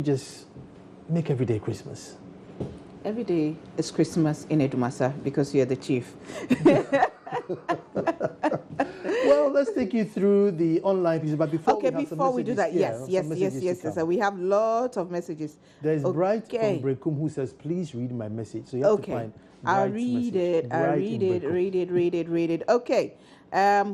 just make every day Christmas? Every day is Christmas in Edumasa because you're the chief. Well, let's take you through the online pieces. But before we do that, yes. We have lots of messages. There's Bright from Brekum who says, please read my message. So you have to find I'll read it. Read it. Okay.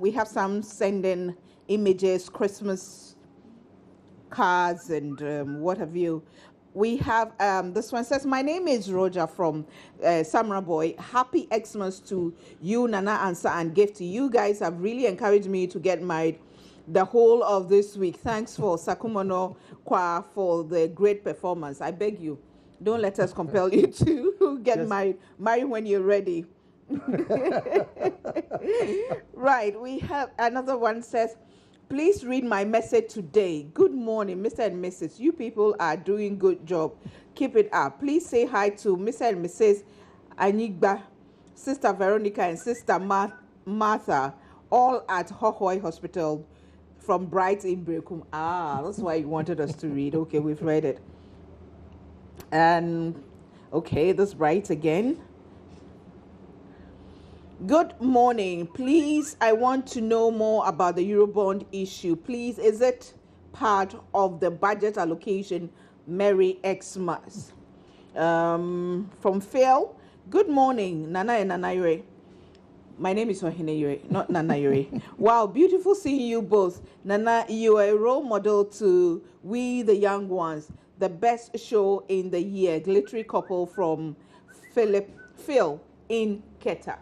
We have some sending images, Christmas cards, and what have you. We have this one says, my name is Roger from Samra Boy. Happy Xmas to you, Nana, Ansa, and Gift. You guys have really encouraged me to get married the whole of this week. Thanks for Sakumono Kwa for the great performance. I beg you, don't let us compel you to get married. Marry when you're ready. Right, we have another one says, please read my message today. Good morning, Mr. and Mrs. You people are doing good job. Keep it up. Please say hi to Mr. and Mrs. Anigba, Sister Veronica, and Sister Martha, all at Hohoy Hospital from Bright in Brekum. That's why you wanted us to read. Okay, we've read it. And okay, this Bright again. Good morning. Please, I want to know more about the Eurobond issue. Please, is it part of the budget allocation? Merry Xmas. From Phil. Good morning, Nana and Nanayure. My name is Wahineyure, not Nanayure. Wow, beautiful seeing you both. Nana, you are a role model to we, the young ones. The best show in the year. Glittery couple from Phil in Keta.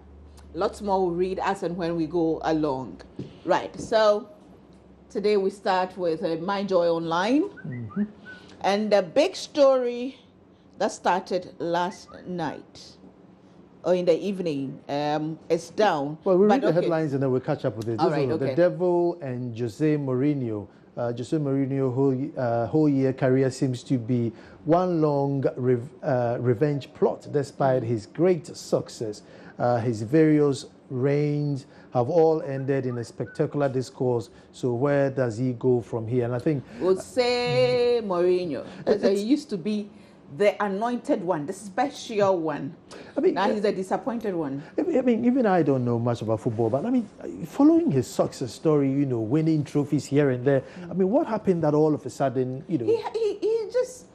Lots more we'll read as and when we go along. Right, so today we start with My Joy Online. Mm-hmm. And the big story that started last night, or in the evening, is down. Well, we'll read the headlines and then we'll catch up with it. All right, The Devil and Jose Mourinho. Jose Mourinho's whole year career seems to be one long revenge plot, despite his great success. His various reigns have all ended in a spectacular discourse. So where does he go from here? And I think we'll say Mourinho. He used to be the anointed one, the special one. I mean, now he's a disappointed one. I mean, even I don't know much about football, but I mean, following his success story, winning trophies here and there. I mean, what happened that all of a sudden, He just,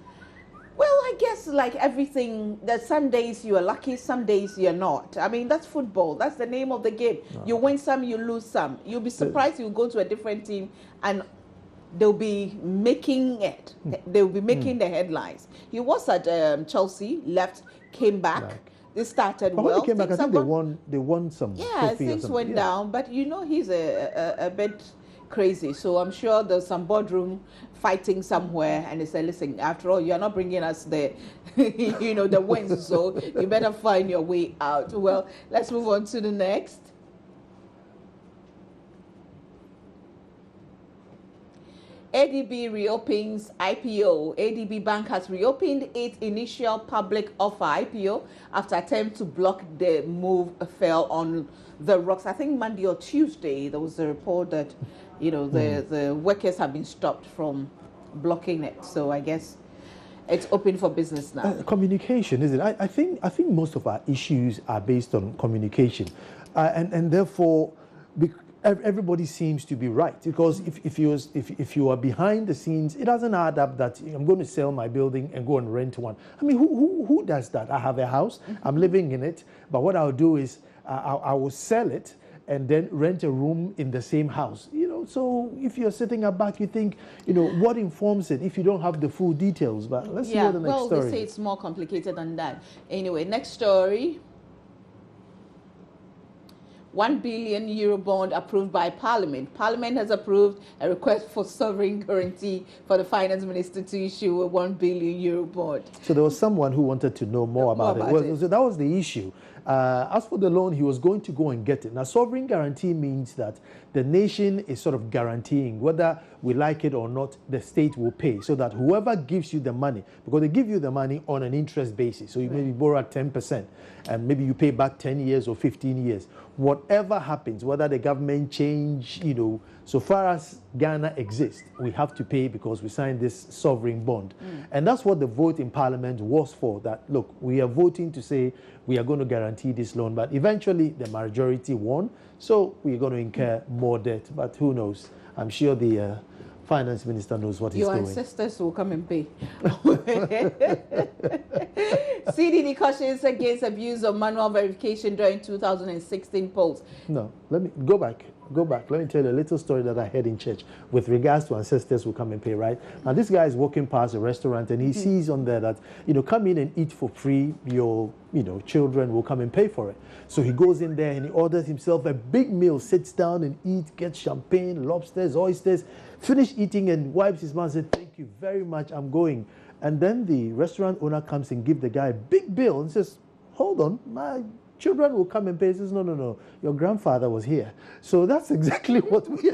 well, I guess like everything, that some days you are lucky, some days you're not. I mean, that's football. That's the name of the game. No. You win some, you lose some. You'll be surprised you go to a different team and they'll be making it. They'll be making the headlines. He was at Chelsea, left, came back. Right. They started but well. When they came back, I think they won some. Yeah, things went down. But he's a bit crazy. So I'm sure there's some boardroom fighting somewhere, and they say, listen, after all, you're not bringing us the wins, so you better find your way out. Well, let's move on to the next. ADB reopens IPO. ADB Bank has reopened its initial public offer IPO after attempt to block the move fell on the rocks. I think Monday or Tuesday there was a report that the workers have been stopped from blocking it. So I guess it's open for business now. Communication, isn't it? I think most of our issues are based on communication, and therefore. Everybody seems to be right, because if you are behind the scenes, it doesn't add up that I'm going to sell my building and go and rent one. I mean, who does that? I have a house, I'm living in it, but what I'll do is I will sell it and then rent a room in the same house. So if you're sitting up back, you think, what informs it if you don't have the full details? But let's see what the next story. Well, they say it's more complicated than that. Anyway, next story. 1 billion euro bond approved by Parliament. Parliament has approved a request for sovereign guarantee for the finance minister to issue a 1 billion euro bond. So there was someone who wanted to know more about it. So that was the issue. As for the loan, he was going to go and get it. Now, sovereign guarantee means that the nation is sort of guaranteeing, whether we like it or not, the state will pay, so that whoever gives you the money, because they give you the money on an interest basis, so you maybe borrow at 10%, and maybe you pay back 10 years or 15 years. Whatever happens, whether the government change, So far as Ghana exists, we have to pay because we signed this sovereign bond. And that's what the vote in Parliament was for, that, look, we are voting to say we are going to guarantee this loan, but eventually the majority won, so we're going to incur more debt. But who knows? I'm sure the finance minister knows what he's doing. Your ancestors will come and pay. CDD cautions against abuse of manual verification during 2016 polls. No, let me go back. Let me tell you a little story that I heard in church with regards to ancestors who come and pay, right? Now, this guy is walking past a restaurant and he sees on there that, come in and eat for free. Your, children will come and pay for it. So he goes in there and he orders himself a big meal, sits down and eats, gets champagne, lobsters, oysters, finish eating and wipes his mouth and says, thank you very much, I'm going. And then the restaurant owner comes and gives the guy a big bill and says, hold on, my children will come and pay. He says, no, your grandfather was here. So that's exactly what we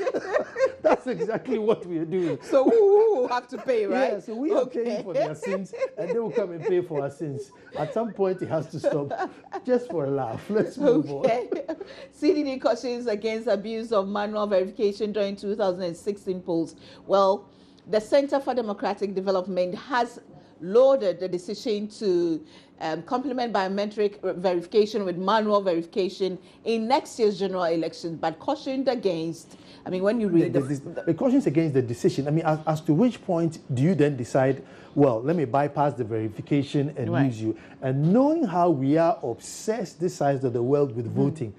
are doing. So we have to pay, right? Yeah, so we are paying for their sins and they will come and pay for our sins. At some point it has to stop, just for a laugh. Let's move on. CDD cautions against abuse of manual verification during 2016 polls. Well, the Center for Democratic Development has lauded the decision to complement biometric verification with manual verification in next year's general elections, but cautioned against, when you read the cautions against the decision, as to which point do you then decide, well, let me bypass the verification and use you? And knowing how we are obsessed this side of the world with voting,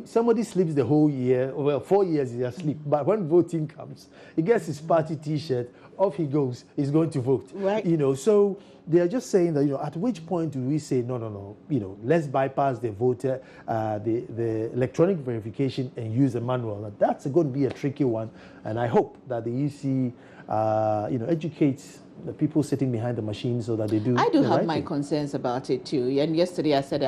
somebody sleeps the whole year, 4 years is asleep, but when voting comes, he gets his party t-shirt, off he goes, he's going to vote. Right. So they are just saying that, at which point do we say, no, let's bypass the voter, the electronic verification and use the manual. Now, that's going to be a tricky one, and I hope that the EC, educates the people sitting behind the machine so that they do. I do have my concerns about it too, and yesterday I said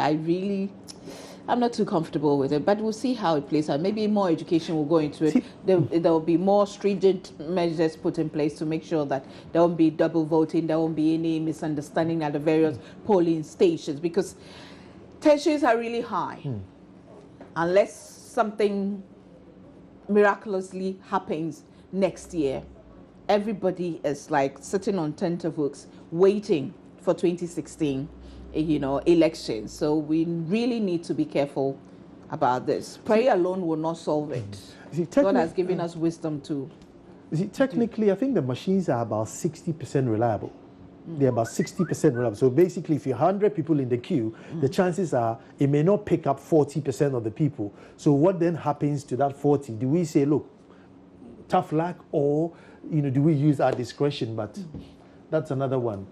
I'm not too comfortable with it, but we'll see how it plays out. Maybe more education will go into it. There will be more stringent measures put in place to make sure that there won't be double voting, there won't be any misunderstanding at the various polling stations, because tensions are really high. Unless something miraculously happens next year, everybody is like sitting on tenterhooks waiting for 2016. Elections. So we really need to be careful about this. Prayer alone will not solve it. God has given us wisdom too. Technically, I think the machines are about 60% reliable. They're about 60% reliable. So basically, if you're 100 people in the queue, the chances are it may not pick up 40% of the people. So what then happens to that 40? Do we say, look, tough luck, or do we use our discretion? But that's another one.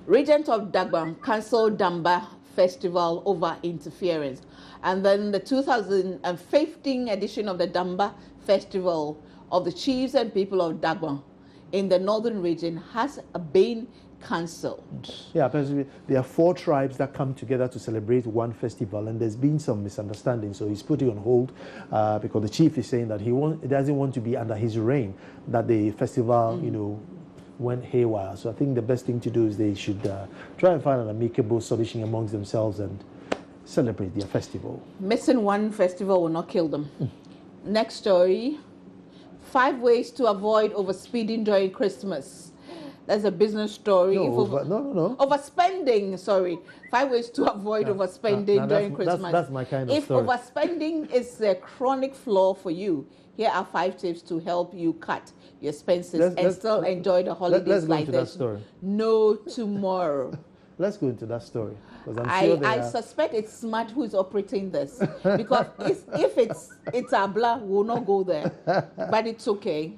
Regent of Dagbang cancelled Damba Festival over interference. And then the 2015 edition of the Damba Festival of the Chiefs and People of Dagbang in the northern region has been cancelled. Yeah, there are 4 tribes that come together to celebrate one festival, and there's been some misunderstanding. So he's putting on hold because the chief is saying that he doesn't want to be under his reign, that the festival, went haywire. So I think the best thing to do is they should try and find an amicable solution amongst themselves and celebrate their festival. Missing one festival will not kill them. Next story, 5 ways to avoid overspeeding during Christmas. That's a business story. No. Overspending, sorry. 5 ways to avoid overspending during Christmas. That's my kind of story. If overspending is a chronic flaw for you, here are 5 tips to help you cut your expenses and still enjoy the holidays like this. No tomorrow. Let's go into that story. I suspect it's Smart who is operating this, because if it's Abla, we'll not go there. But it's okay.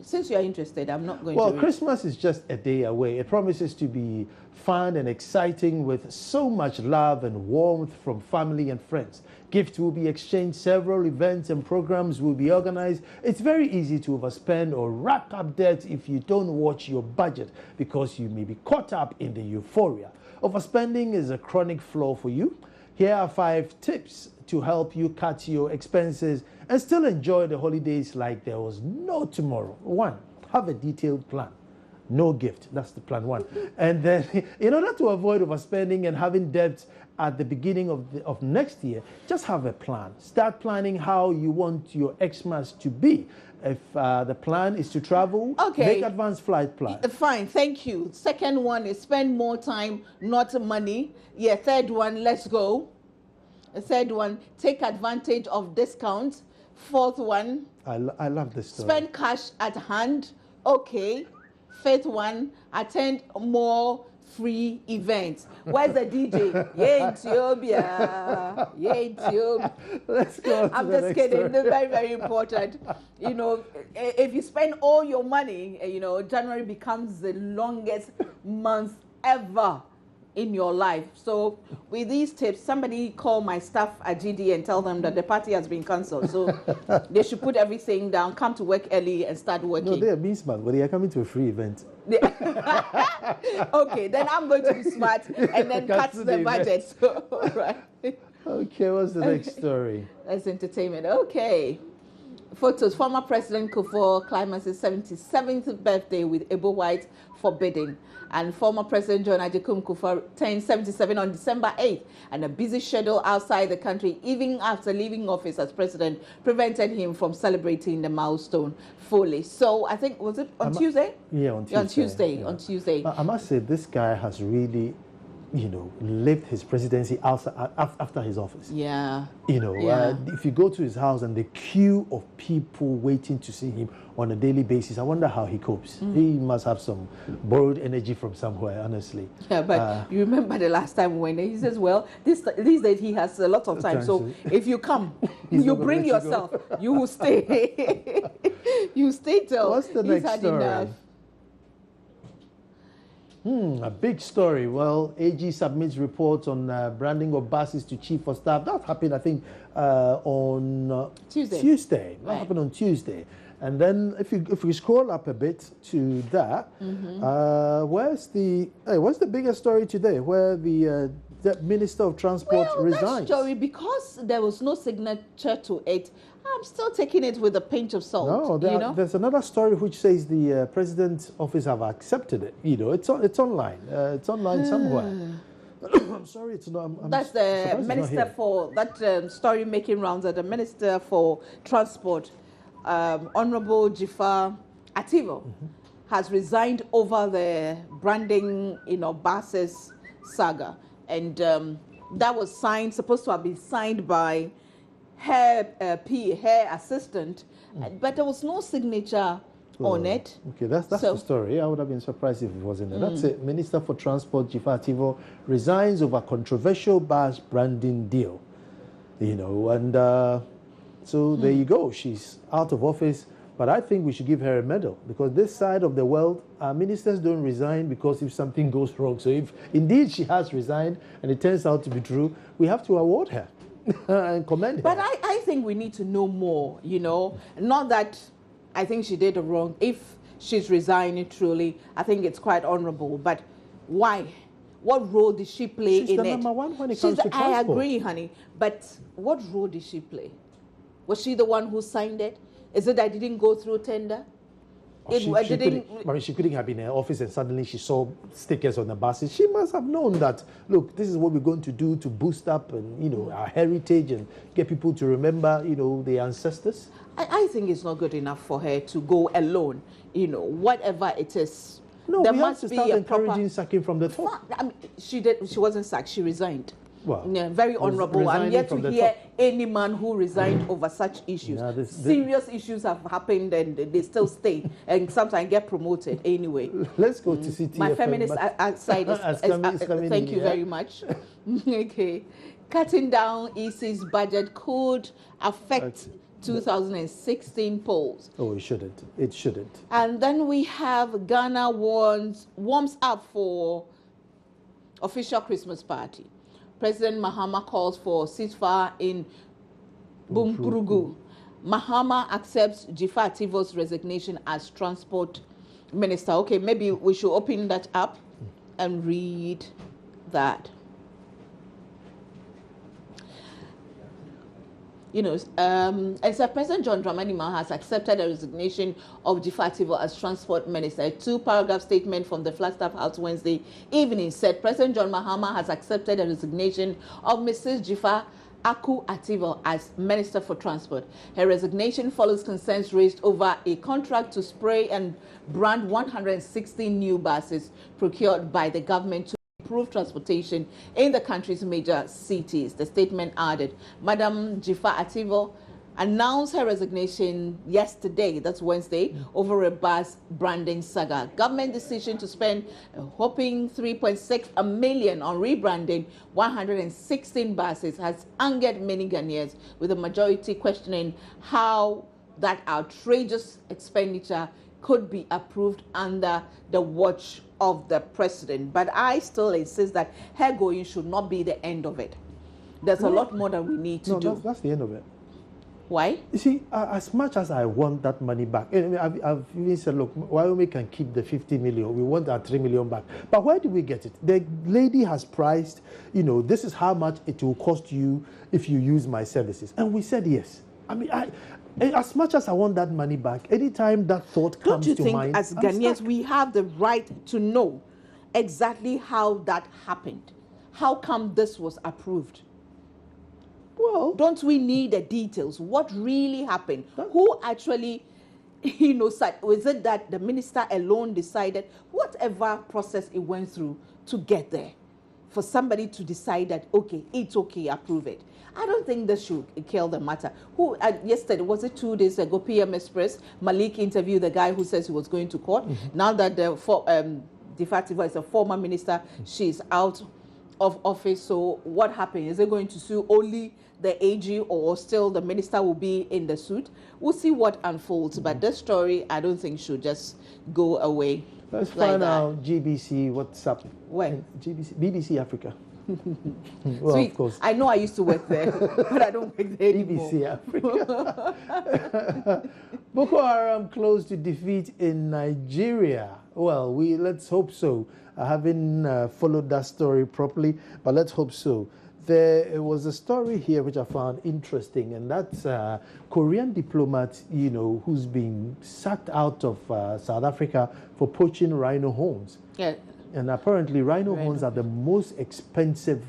Since you are interested, I'm not going to. Well, Christmas is just a day away. It promises to be fun and exciting with so much love and warmth from family and friends. Gifts will be exchanged, several events and programs will be organized. It's very easy to overspend or rack up debt if you don't watch your budget, because you may be caught up in the euphoria. Overspending is a chronic flaw for you. Here are 5 tips to help you cut your expenses and still enjoy the holidays like there was no tomorrow. 1, have a detailed plan. no gift. That's the plan one. And then, in order to avoid overspending and having debts at the beginning of next year, just have a plan. Start planning how you want your Xmas to be. If the plan is to travel, make advanced flight plan. Fine, thank you. Second one is spend more time, not money. Yeah, third one, let's go. The third one, take advantage of discounts. Fourth one, I love this story. spend cash at hand. Okay. Fifth one, attend more free events. Where's the DJ? Yeah, Ethiopia. Yeah, Ethiopia. Let's go. I'm just kidding. This is very, very important. You know, if you spend all your money, you know, January becomes the longest month ever in your life. So with these tips, somebody call my staff at GD and tell them that the party has been cancelled. So they should put everything down, come to work early and start working. No, they are being smart, but they are coming to a free event. Okay, then I'm going to be smart and then cut the budget. So, right. Okay, what's the next story? That's entertainment. Okay. Photos. Former President Kufuor climbs his 77th birthday with Ebo White forbidden. And former President John Ajekum Kufuor turned 77 on December 8th. And a busy schedule outside the country, even after leaving office as president, prevented him from celebrating the milestone fully. So I think, was it on Tuesday? Yeah, on Tuesday. On Tuesday. Yeah. On Tuesday. I must say, this guy has really, you know, lived his presidency outside, after his office. Yeah. You know, Yeah. if you go to his house and the queue of people waiting to see him on a daily basis, I wonder how he copes. He must have some borrowed energy from somewhere, honestly. Yeah, but you remember the last time when he says, well, these days he has a lot of time. So if you come, you bring yourself, you will stay. You stay till What's the he's next had story? enough. A big story. Well, AG submits reports on branding of buses to chief of staff. That happened, I think, on Tuesday. That Right. happened on Tuesday. And then if we scroll up a bit to that, what's the biggest story today? Where the Minister of Transport resigns. That story, because there was no signature to it, I'm still taking it with a pinch of salt. No, there's another story which says the president's office have accepted it. You know, it's online. It's online somewhere. I'm sorry, it's not. That's the minister for that story making rounds at the Minister for Transport, Honorable Jifar Ativo, has resigned over the branding, buses saga, and that was supposed to have been signed by her assistant, but there was no signature on it. Okay, that's the story. I would have been surprised if it wasn't there. That's it. Minister for Transport Jifar Ativo resigns over controversial bus branding deal. And so there you go. She's out of office. But I think we should give her a medal, because this side of the world, ministers don't resign because if something goes wrong. So if indeed she has resigned and it turns out to be true, we have to award her and commend her. But I think we need to know more, Not that I think she did wrong. If she's resigning truly, I think it's quite honorable. But why? What role did she play She's in the it? number one when it comes to transport. I agree, honey. But what role did she play? Was she the one who signed it? Is it that I didn't go through tender? She couldn't have been in her office and suddenly she saw stickers on the buses. She must have known that, look, this is what we're going to do to boost up and, our heritage and get people to remember, the ancestors. I think it's not good enough for her to go alone, whatever it is. No, there we must have to be start a encouraging sacking from the top. I mean, she wasn't sacked, she resigned. Well, very honorable. I'm yet to hear any man who resigned over such issues. Yeah, Serious issues have happened and they still stay and sometimes get promoted anyway. Let's go to CTFM. My feminist side is coming thank you very much. Okay. Cutting down EC's budget could affect 2016 polls. Oh, it shouldn't. It shouldn't. And then we have Ghana warms up for official Christmas party. President Mahama calls for ceasefire in Bumpurugu. Mahama accepts Jifar Ativo's resignation as transport minister. Okay, maybe we should open that up and read that. And so President John Dramani Mahama has accepted the resignation of Jiffa Ativo as transport minister. A two-paragraph statement from the Flagstaff House Wednesday evening said President John Mahama has accepted the resignation of Mrs. Jiffa Ativo as Minister for Transport. Her resignation follows concerns raised over a contract to spray and brand 116 new buses procured by the government to improve transportation in the country's major cities. The statement added, Madam Jiffa Ativo announced her resignation yesterday, that's Wednesday, over a bus branding saga. Government decision to spend a whopping 3.6 million on rebranding 116 buses has angered many Ghanaians, with the majority questioning how that outrageous expenditure could be approved under the watch of the president. But I still insist that her going should not be the end of it. There's a lot more that we need to do. That's the end of it. Why? You see, as much as I want that money back, I've even said, look, Wyoming can keep the 50 million. We want our 3 million back. But where do we get it? The lady has priced, this is how much it will cost you if you use my services. And we said yes. I mean, as much as I want that money back, anytime that thought comes to mind, don't you think as Ghanaians we have the right to know exactly how that happened? How come this was approved? Well, don't we need the details? What really happened? Who actually, said, was it that the minister alone decided, whatever process it went through to get there, for somebody to decide that, okay, it's okay, approve it? I don't think this should kill the matter. Yesterday, was it 2 days ago, PM Express, Malik interviewed the guy who says he was going to court. Now that Jiffa Ativo is a former minister, she's out of office. So what happened? Is it going to sue only the AG, or still the minister will be in the suit? We'll see what unfolds. But this story, I don't think should just go away. Let's find out GBC, what's up. When? BBC Africa. Well, Sweet. Of course. I know I used to work there, but I don't work there anymore. BBC Africa. Boko Haram close to defeat in Nigeria. Well, let's hope so. I haven't followed that story properly, but let's hope so. There was a story here which I found interesting, and that's a Korean diplomat, who's been sacked out of South Africa for poaching rhino horns. Yeah. And apparently rhino horns are the most expensive,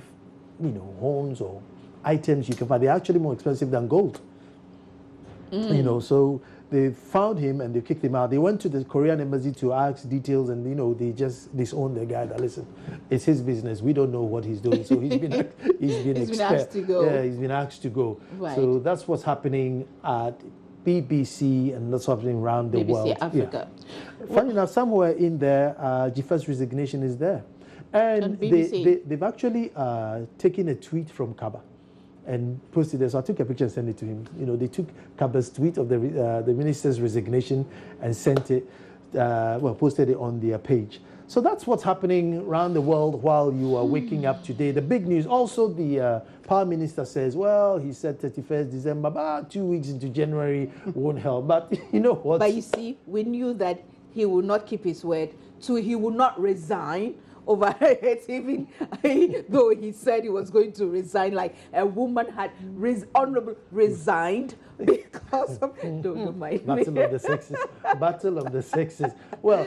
horns or items you can find. They're actually more expensive than gold. So they found him and they kicked him out. They went to the Korean embassy to ask details, and they just disowned the guy. That, listen, it's his business. We don't know what he's doing. So he's been asked to go. Yeah, he's been asked to go. Right. So that's what's happening at BBC, and that's what's happening around the world. BBC Africa. Yeah. Funny enough, somewhere in there, Jiffa's resignation is there, and they've actually taken a tweet from Kaba and posted it. So I took a picture and sent it to him. They took Kaba's tweet of the minister's resignation and sent it, posted it on their page. So that's what's happening around the world while you are waking up today. The big news, also the Power Minister says, well, he said 31st December, about 2 weeks into January won't help. But you know what? But you see, we knew that he would not keep his word, so he would not resign over it, even though he said he was going to resign, like a woman had honorably resigned because of don't mind Battle me. of the sexes. Battle of the sexes. Well,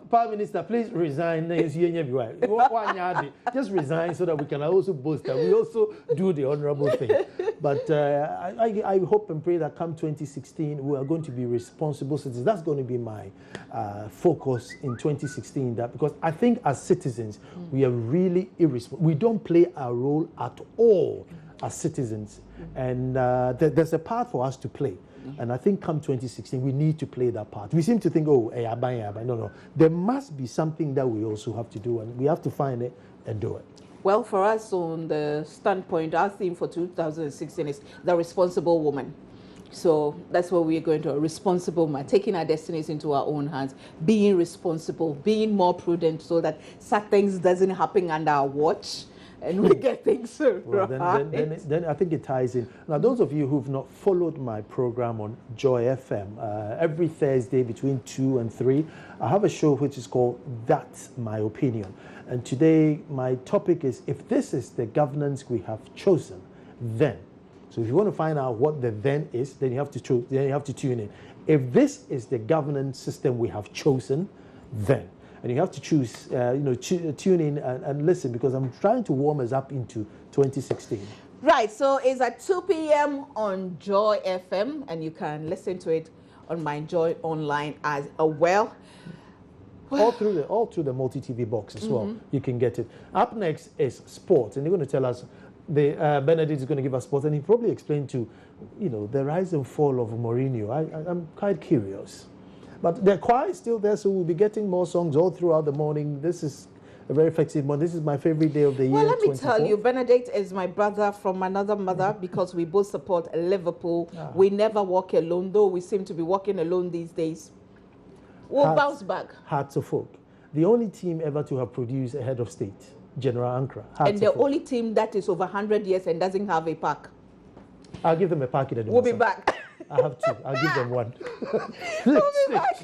Prime Minister, please resign. Just resign so that we can also boast that we also do the honorable thing. But I hope and pray that come 2016, we are going to be responsible citizens. That's going to be my focus in 2016. That because I think as citizens, we are really irresponsible. We don't play our role at all as citizens. And there's a part for us to play. And I think come 2016, we need to play that part. We seem to think, no. There must be something that we also have to do, and we have to find it and do it. Well, for us on the standpoint, our theme for 2016 is the responsible woman. So that's what we're going to, a responsible woman, taking our destinies into our own hands, being responsible, being more prudent so that such things doesn't happen under our watch. And we get things well, right. Then I think it ties in. Now, those of you who've not followed my program on Joy FM, every Thursday between 2 and 3, I have a show which is called That's My Opinion. And today, my topic is, if this is the governance we have chosen, then So if you want to find out what the then is, then you have to tune in. If this is the governance system we have chosen, then. And you have to choose, tune in and listen, because I'm trying to warm us up into 2016. Right, so it's at 2 p.m. on Joy FM, and you can listen to it on my Joy Online as well. All through the multi-TV box as well. You can get it. Up next is sports, and they're going to tell us, Benedict is going to give us sports, and he probably explained to, the rise and fall of Mourinho. I'm quite curious. But the choir is still there, so we'll be getting more songs all throughout the morning. This is a very festive month. This is my favorite day of the year. Well, let me tell you, Benedict is my brother from another mother, because we both support Liverpool. We never walk alone, though we seem to be walking alone these days. We'll bounce back. Hearts of Oak. The only team ever to have produced a head of state, General Ankara. And the only team that is over 100 years and doesn't have a park. I'll give them a park in the We'll be back. I have two. I'll give them one. We'll be back.